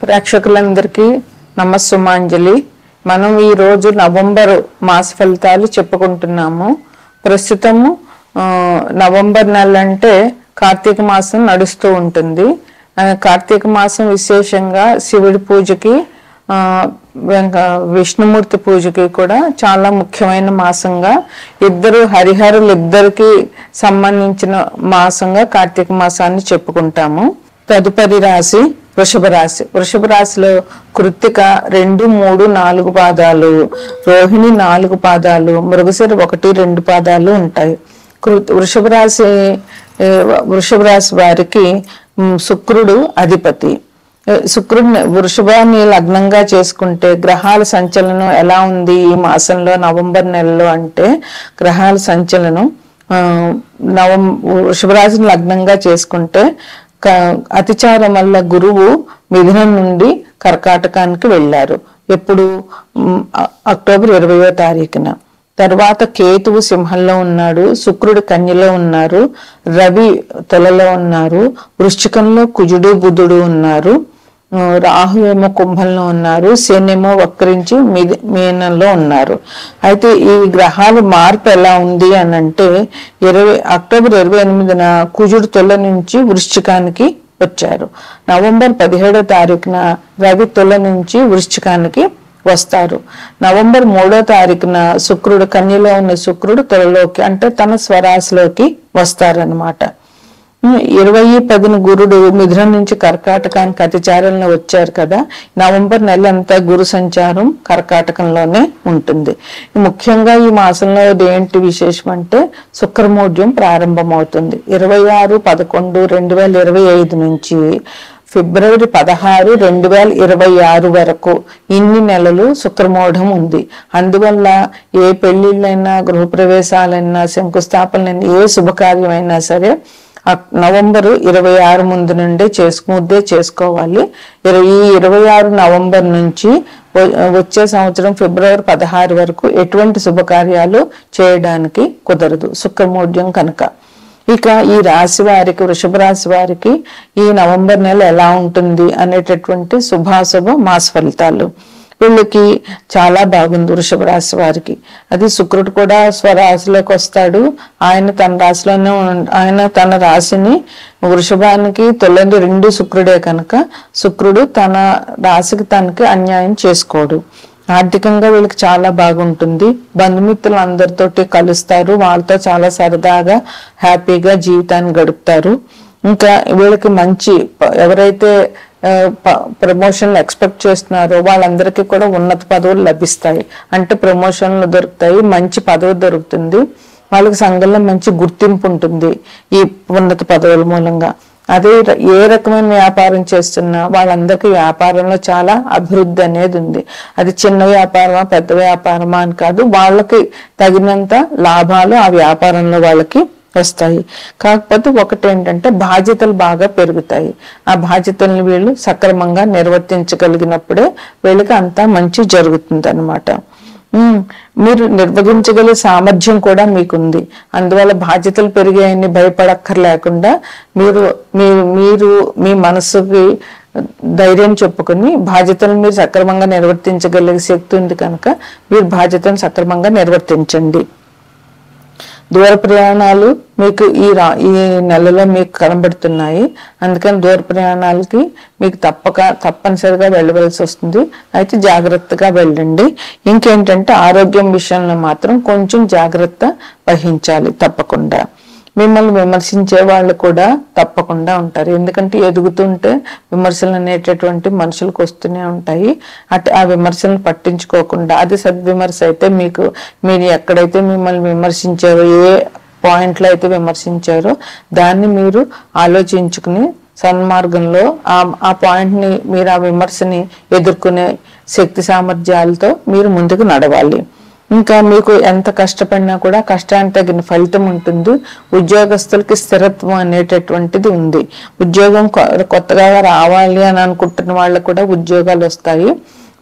ప్రేక్షకులందరికీ నమస్సుమాంజలి. మనం ఈ రోజు నవంబర్ మాస ఫలితాలు చెప్పుకుంటున్నాము. ప్రస్తుతము నవంబర్ నెల అంటే కార్తీక మాసం నడుస్తూ ఉంటుంది. కార్తీక మాసం విశేషంగా శివుడి పూజకి విష్ణుమూర్తి పూజకి కూడా చాలా ముఖ్యమైన మాసంగా హరిహరులిద్దరికి సంబంధించిన మాసంగా కార్తీక మాసాన్ని చెప్పుకుంటాము. తదుపరి రాశి వృషభ రాశి. వృషభ రాశిలో కృత్తిక 2, 3, 4 పాదాలు, రోహిణి 4 పాదాలు, మృగశిర 1, 2 పాదాలు ఉంటాయి. వృషభ రాశి వారికి శుక్రుడు అధిపతి. శుక్రుడిని వృషభాన్ని లగ్నంగా చేసుకుంటే గ్రహాల సంచలనం ఎలా ఉంది ఈ మాసంలో నవంబర్ నెలలో అంటే గ్రహాల సంచలనం వృషభ రాశిని లగ్నంగా చేసుకుంటే అతిచారం వల్ల గురువు మిథునం నుండి కర్కాటకానికి వెళ్ళారు. ఎప్పుడు అక్టోబర్ 20వ తారీఖున. తర్వాత కేతువు సింహంలో ఉన్నాడు, శుక్రుడు కన్యలో ఉన్నారు, రవి తులలో ఉన్నారు, వృశ్చికంలో కుజుడు బుధుడు ఉన్నారు, రాహు ఏమో కుంభంలో ఉన్నారు, శనేమో వక్రించి మీనంలో ఉన్నారు. అయితే ఈ గ్రహాల మార్పు ఎలా ఉంది అని అంటే అక్టోబర్ 28న కుజుడు తుల నుంచి వృశ్చికానికి వచ్చారు. నవంబర్ 17వ తారీఖున రవి తుల నుంచి వృశ్చికానికి వస్తారు. నవంబర్ 3వ తారీఖున శుక్రుడు కన్యలో ఉన్న శుక్రుడు తులలోకి అంటే తన స్వరాశిలోకి వస్తారనమాట. 20-10 గురుడు మిథునం నుంచి కర్కాటకానికి అతిచారంలో వచ్చారు కదా. నవంబర్ నెల అంతా గురు సంచారం కర్కాటకంలోనే ఉంటుంది. ముఖ్యంగా ఈ మాసంలో ఏంటి విశేషం అంటే శుక్రమౌఢ్యం ప్రారంభమవుతుంది. 26-11-2025 నుంచి ఫిబ్రవరి 16, 2026 వరకు ఇన్ని నెలలు శుక్రమౌఢం ఉంది. అందువల్ల ఏ పెళ్లిళ్ళైనా, గృహప్రవేశాలైనా, శంకుస్థాపనలైనా, ఏ శుభకార్యమైనా సరే నవంబరు 26 ముందు నుండే చేసుకోవాలి. ఈ 26 నవంబర్ నుంచి వచ్చే సంవత్సరం ఫిబ్రవరి 16 వరకు ఎటువంటి శుభకార్యాలు చేయడానికి కుదరదు, శుక్రమౌఢ్యం కనుక. ఇక ఈ రాశి వారికి, వృషభ రాశి వారికి ఈ నవంబర్ నెల ఎలా ఉంటుంది అనేటటువంటి శుభాశుభ మాస ఫలితాలు. వీళ్ళకి చాలా బాగుంది వృషభ రాశి వారికి. అది శుక్రుడు కూడా స్వరాశిలోకి వస్తాడు. ఆయన తన రాశిని వృషభానికి తొలగి 2 శుక్రుడే కనుక శుక్రుడు తన రాశికి తనకి అన్యాయం చేసుకోడు. ఆర్థికంగా వీళ్ళకి చాలా బాగుంటుంది. బంధుమిత్రులు అందరితోటి కలుస్తారు, వాళ్ళతో చాలా సరదాగా హ్యాపీగా జీవితాన్ని గడుపుతారు. ఇంకా వీళ్ళకి మంచి ఎవరైతే ప్రమోషన్లు ఎక్స్పెక్ట్ చేస్తున్నారో వాళ్ళందరికీ కూడా ఉన్నత పదవులు లభిస్తాయి. అంటే ప్రమోషన్లు దొరుకుతాయి, మంచి పదవి దొరుకుతుంది, వాళ్ళకి సంఘంలో మంచి గుర్తింపు ఉంటుంది ఈ ఉన్నత పదవుల మూలంగా. అదే ఏ రకమైన వ్యాపారం చేస్తున్నా వాళ్ళందరికీ వ్యాపారంలో చాలా అభివృద్ధి అనేది ఉంది. అది చిన్న వ్యాపారమా పెద్ద వ్యాపారమా అని కాదు, వాళ్ళకి తగినంత లాభాలు ఆ వ్యాపారంలో వాళ్ళకి వస్తాయి. కాకపోతే ఒకటి ఏంటంటే బాధ్యతలు బాగా పెరుగుతాయి. ఆ బాధ్యతల్ని వీళ్ళు సక్రమంగా నిర్వర్తించగలిగినప్పుడే వీళ్ళకి అంతా మంచి జరుగుతుంది అనమాట. మీరు నిర్వహించగల సామర్థ్యం కూడా మీకుంది. అందువల్ల బాధ్యతలు పెరిగాయని భయపడక్కర్లేకుండా మీరు మీ మనసుకి ధైర్యం చెప్పుకొని బాధ్యతలను మీరు సక్రమంగా నిర్వర్తించగలిగే శక్తి ఉంది కనుక మీరు బాధ్యతను సక్రమంగా నిర్వర్తించండి. దూర ప్రయాణాలు మీకు ఈ నెలలో మీకు కనబడుతున్నాయి. అందుకని దూర ప్రయాణాలకి మీకు తప్పనిసరిగా వెళ్ళవలసి వస్తుంది. అయితే జాగ్రత్తగా వెళ్ళండి. ఇంకేంటంటే ఆరోగ్యం విషయంలో మాత్రం కొంచెం జాగ్రత్త వహించాలి తప్పకుండా. మిమ్మల్ని విమర్శించే వాళ్ళు కూడా తప్పకుండా ఉంటారు. ఎందుకంటే ఎదుగుతుంటే విమర్శలు అనేటటువంటి మనుషులకు వస్తూనే ఉంటాయి. ఆ విమర్శలను పట్టించుకోకుండా అది సద్విమర్శ అయితే మీరు ఎక్కడైతే మిమ్మల్ని విమర్శించారో, ఏ పాయింట్లో అయితే విమర్శించారో దాన్ని మీరు ఆలోచించుకుని సన్మార్గంలో ఆ పాయింట్ని మీరు ఆ విమర్శని ఎదుర్కొనే శక్తి సామర్థ్యాలతో మీరు ముందుకు నడవాలి. ఇంకా మీకు ఎంత కష్టపడినా కూడా కష్టానికి తగిన ఫలితం ఉంటుంది. ఉద్యోగస్తులకి స్థిరత్వం అనేటటువంటిది ఉంది. ఉద్యోగం కొత్తగా రావాలి అని అనుకుంటున్న వాళ్ళకు కూడా ఉద్యోగాలు వస్తాయి.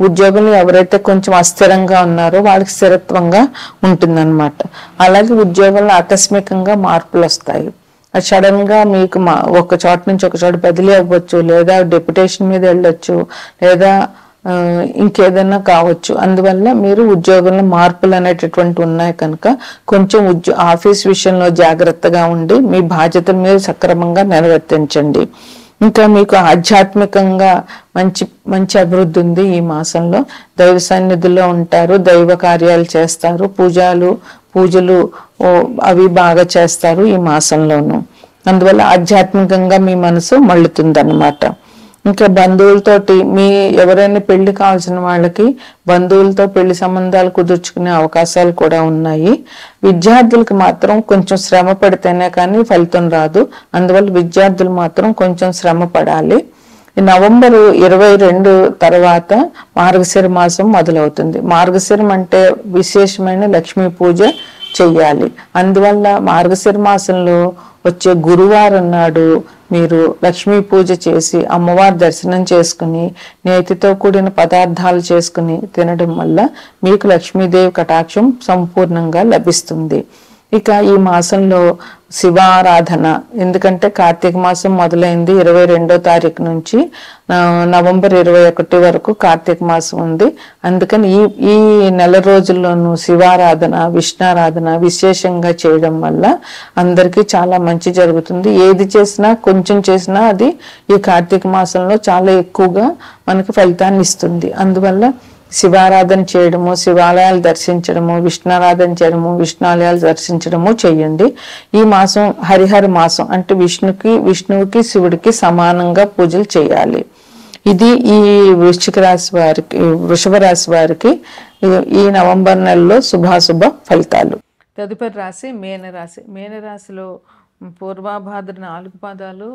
ఉద్యోగంలో ఎవరైతే కొంచెం అస్థిరంగా ఉన్నారో వాళ్ళకి స్థిరత్వంగా ఉంటుందన్నమాట. అలాగే ఉద్యోగంలో ఆకస్మికంగా మార్పులు వస్తాయి. అది సడన్ గా మీకు ఒక చోట నుంచి ఒక చోట బదిలీ అవ్వచ్చు, లేదా డెప్యుటేషన్ మీద వెళ్ళొచ్చు, లేదా ఇంకేదైనా కావచ్చు. అందువల్ల మీరు ఉద్యోగంలో మార్పులు అనేటటువంటి ఉన్నాయి కనుక కొంచెం ఆఫీస్ విషయంలో జాగ్రత్తగా ఉండి మీ బాధ్యతలు మీరు సక్రమంగా నిర్వర్తించండి. ఇంకా మీకు ఆధ్యాత్మికంగా మంచి మంచి అభివృద్ధి ఉంది. ఈ మాసంలో దైవ సన్నిధిలో ఉంటారు, దైవ కార్యాలు చేస్తారు, పూజలు అవి బాగా చేస్తారు ఈ మాసంలోను. అందువల్ల ఆధ్యాత్మికంగా మీ మనసు మళ్ళుతుంది అన్నమాట. ఇంకా బంధువులతోటి ఎవరైనా పెళ్లి కావాల్సిన వాళ్ళకి బంధువులతో పెళ్లి సంబంధాలు కుదుర్చుకునే అవకాశాలు కూడా ఉన్నాయి. విద్యార్థులకు మాత్రం కొంచెం శ్రమ పడితేనే కానీ ఫలితం రాదు. అందువల్ల విద్యార్థులు మాత్రం కొంచెం శ్రమ పడాలి. నవంబర్ 22 తర్వాత మార్గశిర మాసం మొదలవుతుంది. మార్గశిరం అంటే విశేషమైన లక్ష్మీ పూజ చెయ్యాలి. అందువల్ల మార్గశిర మాసంలో వచ్చే గురువారం నాడు మీరు లక్ష్మీ పూజ చేసి అమ్మవారి దర్శనం చేసుకుని నేతితో కూడిన పదార్థాలు చేసుకుని తినడం వల్ల మీకు లక్ష్మీదేవి కటాక్షం సంపూర్ణంగా లభిస్తుంది. ఇక ఈ మాసంలో శివారాధన, ఎందుకంటే కార్తీక మాసం మొదలైంది 22వ తారీఖు నుంచి నవంబర్ 21 వరకు కార్తీక మాసం ఉంది. అందుకని ఈ నెల రోజుల్లోనూ శివారాధన, విష్ణారాధన విశేషంగా చేయడం వల్ల అందరికీ చాలా మంచి జరుగుతుంది. ఏది చేసినా కొంచెం చేసినా అది ఈ కార్తీక మాసంలో చాలా ఎక్కువగా మనకి ఫలితాన్ని ఇస్తుంది. అందువల్ల శివారాధన చేయడము, శివాలయాలు దర్శించడము, విష్ణారాధన చేయడము, విష్ణాలయాలు దర్శించడము చేయండి. ఈ మాసం హరిహర మాసం, అంటే విష్ణువుకి శివుడికి సమానంగా పూజలు చేయాలి. ఇది ఈ వృషభ రాశి వారికి ఈ నవంబర్ నెలలో శుభాశుభ ఫలితాలు. తదుపరి రాశి మేనరాశి. మేనరాశిలో పూర్వాభాద్ర 4 పాదాలు,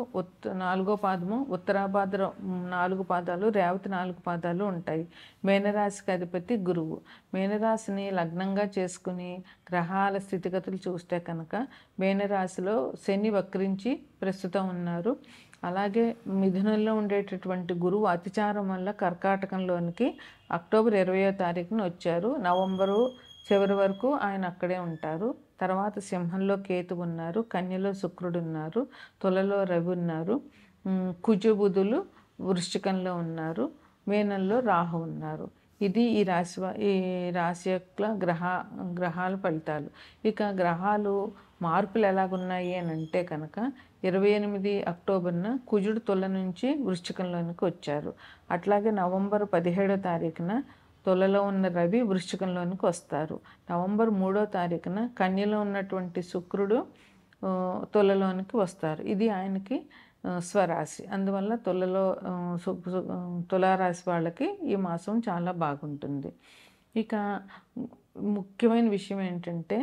4వ పాదము, ఉత్తరాభాద్ర 4 పాదాలు, రేవతి 4 పాదాలు ఉంటాయి. మేనరాశికి అధిపతి గురువు. మేనరాశిని లగ్నంగా చేసుకుని గ్రహాల స్థితిగతులు చూస్తే కనుక మేనరాశిలో శని వక్రించి ప్రస్తుతం ఉన్నారు. అలాగే మిథునంలో ఉండేటటువంటి గురువు అతిచారం వల్ల కర్కాటకంలోనికి అక్టోబర్ 20వ తారీఖున వచ్చారు. నవంబరు చివరి వరకు ఆయన అక్కడే ఉంటారు. తర్వాత సింహంలో కేతు ఉన్నారు, కన్యలో శుక్రుడు ఉన్నారు, తులలో రవి ఉన్నారు, కుజబుధులు వృశ్చికంలో ఉన్నారు, మీనంలో రాహు ఉన్నారు. ఇది ఈ రాశి యొక్క గ్రహాల ఫలితాలు. ఇక గ్రహాలు మార్పులు ఎలాగున్నాయి అని అంటే కనుక 28 అక్టోబర్న కుజుడు తుల నుంచి వృశ్చికంలోనికి వచ్చారు. అట్లాగే నవంబర్ 17వ తారీఖున తులలో ఉన్న రవి వృశ్చికంలోనికి వస్తారు. నవంబర్ 3వ తారీఖున కన్యలో ఉన్నటువంటి శుక్రుడు తులలోనికి వస్తారు. ఇది ఆయనకి స్వరాశి. అందువల్ల తులారాశి వాళ్ళకి ఈ మాసం చాలా బాగుంటుంది. ఇక ముఖ్యమైన విషయం ఏంటంటే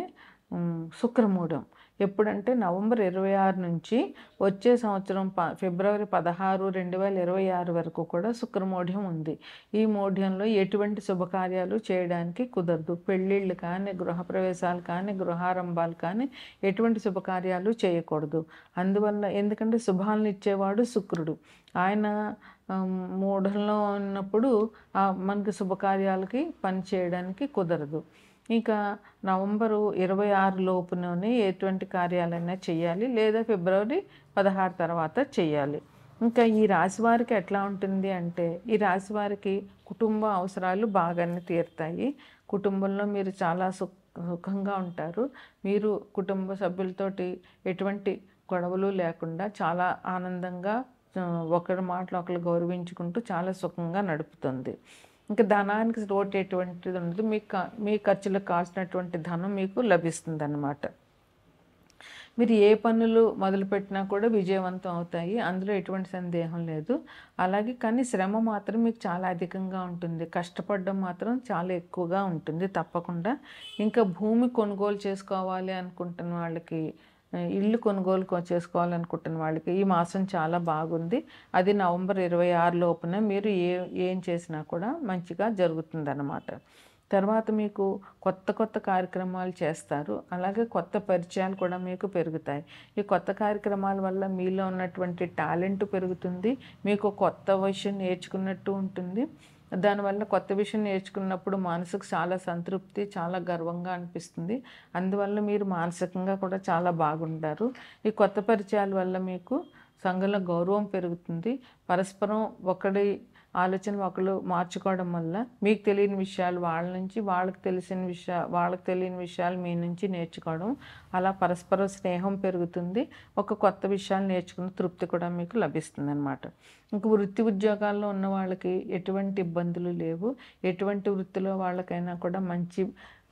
శుక్రమూఢం. ఎప్పుడంటే నవంబర్ 26 నుంచి వచ్చే సంవత్సరం ఫిబ్రవరి 16, 2026 వరకు కూడా శుక్రమూఢ్యం ఉంది. ఈ మూఢ్యంలో ఎటువంటి శుభకార్యాలు చేయడానికి కుదరదు. పెళ్ళిళ్ళు కానీ, గృహప్రవేశాలు కానీ, గృహారంభాలు కానీ ఎటువంటి శుభకార్యాలు చేయకూడదు. అందువల్ల ఎందుకంటే శుభాలను ఇచ్చేవాడు శుక్రుడు. ఆయన మూఢంలో ఉన్నప్పుడు మనకి శుభకార్యాలకి పని చేయడానికి కుదరదు. ఇక నవంబరు 26 లోపులోనే ఎటువంటి కార్యాలైనా చేయాలి, లేదా ఫిబ్రవరి 16 తర్వాత చేయాలి. ఇంకా ఈ రాశి వారికి ఎట్లా ఉంటుంది అంటే, ఈ రాశి వారికి కుటుంబ అవసరాలు బాగానే తీరుతాయి. కుటుంబంలో మీరు చాలా సుఖంగా ఉంటారు. మీరు కుటుంబ సభ్యులతోటి ఎటువంటి గొడవలు లేకుండా చాలా ఆనందంగా ఒకరి మాటలు ఒకరు గౌరవించుకుంటూ చాలా సుఖంగా నడుపుతుంది. ఇంకా ధనానికి లోటు ఎటువంటిది ఉండదు. మీ ఖర్చులకు కావాల్సినటువంటి ధనం మీకు లభిస్తుంది అన్నమాట. మీరు ఏ పనులు మొదలుపెట్టినా కూడా విజయవంతం అవుతాయి, అందులో ఎటువంటి సందేహం లేదు. అలాగే కానీ శ్రమ మాత్రం మీకు చాలా అధికంగా ఉంటుంది, కష్టపడడం మాత్రం చాలా ఎక్కువగా ఉంటుంది తప్పకుండా. ఇంకా భూమి కొనుగోలు చేసుకోవాలి అనుకుంటున్న వాళ్ళకి, ఇల్లు కొనుగోలు చేసుకోవాలనుకుంటున్న వాళ్ళకి ఈ మాసం చాలా బాగుంది. అది నవంబర్ 26 లోపున మీరు ఏం చేసినా కూడా మంచిగా జరుగుతుందన్నమాట. తర్వాత మీకు కొత్త కొత్త కార్యక్రమాలు చేస్తారు. అలాగే కొత్త పరిచయాలు కూడా మీకు పెరుగుతాయి. ఈ కొత్త కార్యక్రమాల వల్ల మీలో ఉన్నటువంటి టాలెంట్ పెరుగుతుంది. మీకు కొత్త విషయం నేర్చుకున్నట్టు ఉంటుంది. దానివల్ల కొత్త విషయం నేర్చుకున్నప్పుడు మనసుకు చాలా సంతృప్తి, చాలా గర్వంగా అనిపిస్తుంది. అందువల్ల మీరు మానసికంగా కూడా చాలా బాగుంటారు. ఈ కొత్త పరిచయాల వల్ల మీకు సంఘంలో గౌరవం పెరుగుతుంది. పరస్పరం ఒకడి ఆలోచన ఒకళ్ళు మార్చుకోవడం వల్ల మీకు తెలియని విషయాలు వాళ్ళ నుంచి, వాళ్ళకి తెలియని విషయాలు మీ నుంచి నేర్చుకోవడం, అలా పరస్పర స్నేహం పెరుగుతుంది. ఒక కొత్త విషయాలు నేర్చుకున్న తృప్తి కూడా మీకు లభిస్తుంది అన్నమాట. ఇంక వృత్తి ఉద్యోగాల్లో ఉన్న వాళ్ళకి ఎటువంటి ఇబ్బందులు లేవు. ఎటువంటి వృత్తిలో వాళ్ళకైనా కూడా మంచి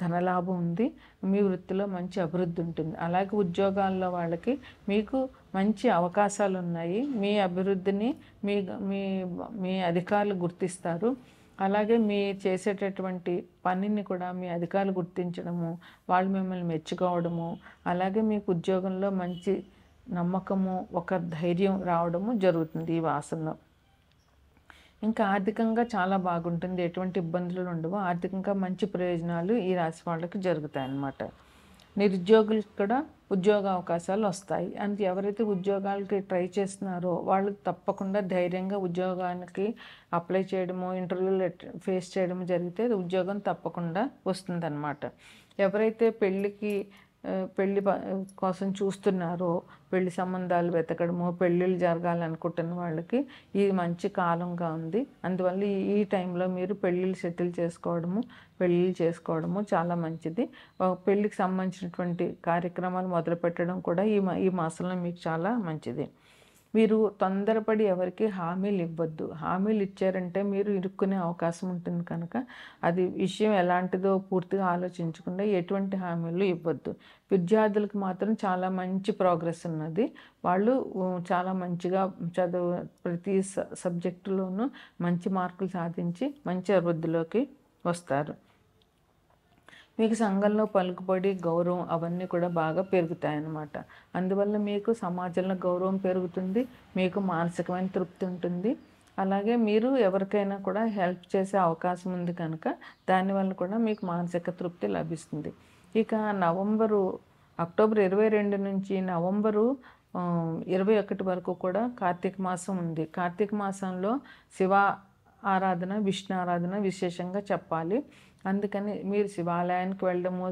ధనలాభం ఉంది. మీ వృత్తిలో మంచి అభివృద్ధి ఉంటుంది. అలాగే ఉద్యోగాల్లో వాళ్ళకి మీకు మంచి అవకాశాలు ఉన్నాయి. మీ అభివృద్ధిని మీ మీ మీ అధికారులు గుర్తిస్తారు. అలాగే మీ చేసేటటువంటి పనిని కూడా మీ అధికారులు గుర్తించడము, వాళ్ళు మిమ్మల్ని మెచ్చుకోవడము, అలాగే మీకు ఉద్యోగంలో మంచి నమ్మకము, ఒక ధైర్యం రావడము జరుగుతుంది ఈ మాసంలో. ఇంకా ఆర్థికంగా చాలా బాగుంటుంది. ఎటువంటి ఇబ్బందులు ఉండవు. ఆర్థికంగా మంచి ప్రయోజనాలు ఈ రాశి వాళ్ళకి జరుగుతాయి అన్నమాట. నిరుద్యోగులకు కూడా ఉద్యోగ అవకాశాలు వస్తాయి. అంటే ఎవరైతే ఉద్యోగాలకి ట్రై చేస్తున్నారో వాళ్ళు తప్పకుండా ధైర్యంగా ఉద్యోగానికి అప్లై చేయడము, ఇంటర్వ్యూలు ఫేస్ చేయడము జరిగితే ఉద్యోగం తప్పకుండా వస్తుందన్నమాట. ఎవరైతే పెళ్ళి కోసం చూస్తున్నారో, పెళ్లి సంబంధాలు వెతకడము, పెళ్ళిళ్ళు జరగాలనుకుంటున్న వాళ్ళకి ఇది మంచి కాలంగా ఉంది. అందువల్ల ఈ టైంలో మీరు పెళ్ళిళ్ళు పెళ్ళిళ్ళు చేసుకోవడము చాలా మంచిది. పెళ్ళికి సంబంధించినటువంటి కార్యక్రమాలు మొదలుపెట్టడం కూడా ఈ మాసంలో మీకు చాలా మంచిది. మీరు తొందరపడి ఎవరికి హామీలు ఇవ్వద్దు. హామీలు ఇచ్చారంటే మీరు ఇరుక్కునే అవకాశం ఉంటుంది కనుక అది విషయం ఎలాంటిదో పూర్తిగా ఆలోచించకుండా ఎటువంటి హామీలు ఇవ్వద్దు. విద్యార్థులకు మాత్రం చాలా మంచి ప్రోగ్రెస్ ఉన్నది. వాళ్ళు చాలా మంచిగా ప్రతి సబ్జెక్టులోనూ మంచి మార్కులు సాధించి మంచి అభివృద్ధిలోకి వస్తారు. మీకు సంఘంలో పలుకుబడి, గౌరవం అవన్నీ కూడా బాగా పెరుగుతాయన్నమాట. అందువల్ల మీకు సమాజంలో గౌరవం పెరుగుతుంది. మీకు మానసికమైన తృప్తి ఉంటుంది. అలాగే మీరు ఎవరికైనా కూడా హెల్ప్ చేసే అవకాశం ఉంది కనుక దానివల్ల కూడా మీకు మానసిక తృప్తి లభిస్తుంది. ఇక అక్టోబర్ 22 నుంచి నవంబరు 21 వరకు కూడా కార్తీక మాసం ఉంది. కార్తీక మాసంలో శివ ఆరాధన, విష్ణు ఆరాధన విశేషంగా చెప్పాలి. అందుకని మీరు శివాలయానికి వెళ్ళడము,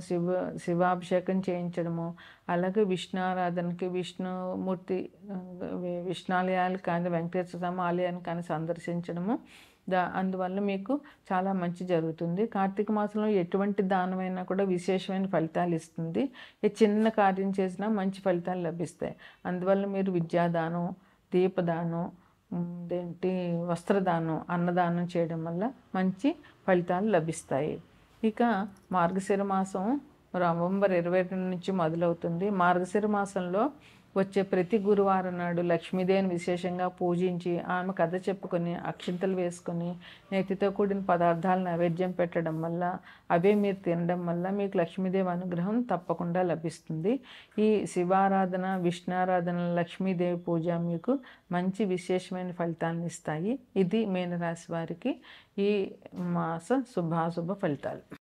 శివాభిషేకం చేయించడము, అలాగే విష్ణు ఆరాధనకి విష్ణాలయాలు కానీ, వెంకటేశ్వర స్వామి ఆలయాన్ని కానీ సందర్శించడము, అందువల్ల మీకు చాలా మంచి జరుగుతుంది. కార్తీక మాసంలో ఎటువంటి దానమైనా కూడా విశేషమైన ఫలితాలు ఇస్తుంది. చిన్న కార్యం చేసినా మంచి ఫలితాలు లభిస్తాయి. అందువల్ల మీరు విద్యాదానం, దీపదానం, వస్త్రదానం, అన్నదానం చేయడం వల్ల మంచి ఫలితాలు లభిస్తాయి. ఇక మార్గశిర మాసం నవంబర్ 22 నుంచి మొదలవుతుంది. మార్గశిర మాసంలో వచ్చే ప్రతి గురువారం నాడు లక్ష్మీదేవిని విశేషంగా పూజించి ఆమె కథ చెప్పుకొని అక్షింతలు వేసుకొని నేతితో కూడిన పదార్థాలు నైవేద్యం పెట్టడం వల్ల, అవే మీరు తినడం వల్ల మీకు లక్ష్మీదేవి అనుగ్రహం తప్పకుండా లభిస్తుంది. ఈ శివారాధన, విష్ణారాధన, లక్ష్మీదేవి పూజ మీకు మంచి విశేషమైన ఫలితాలను ఇస్తాయి. ఇది మీనరాశి వారికి ఈ మాస శుభాశుభ ఫలితాలు.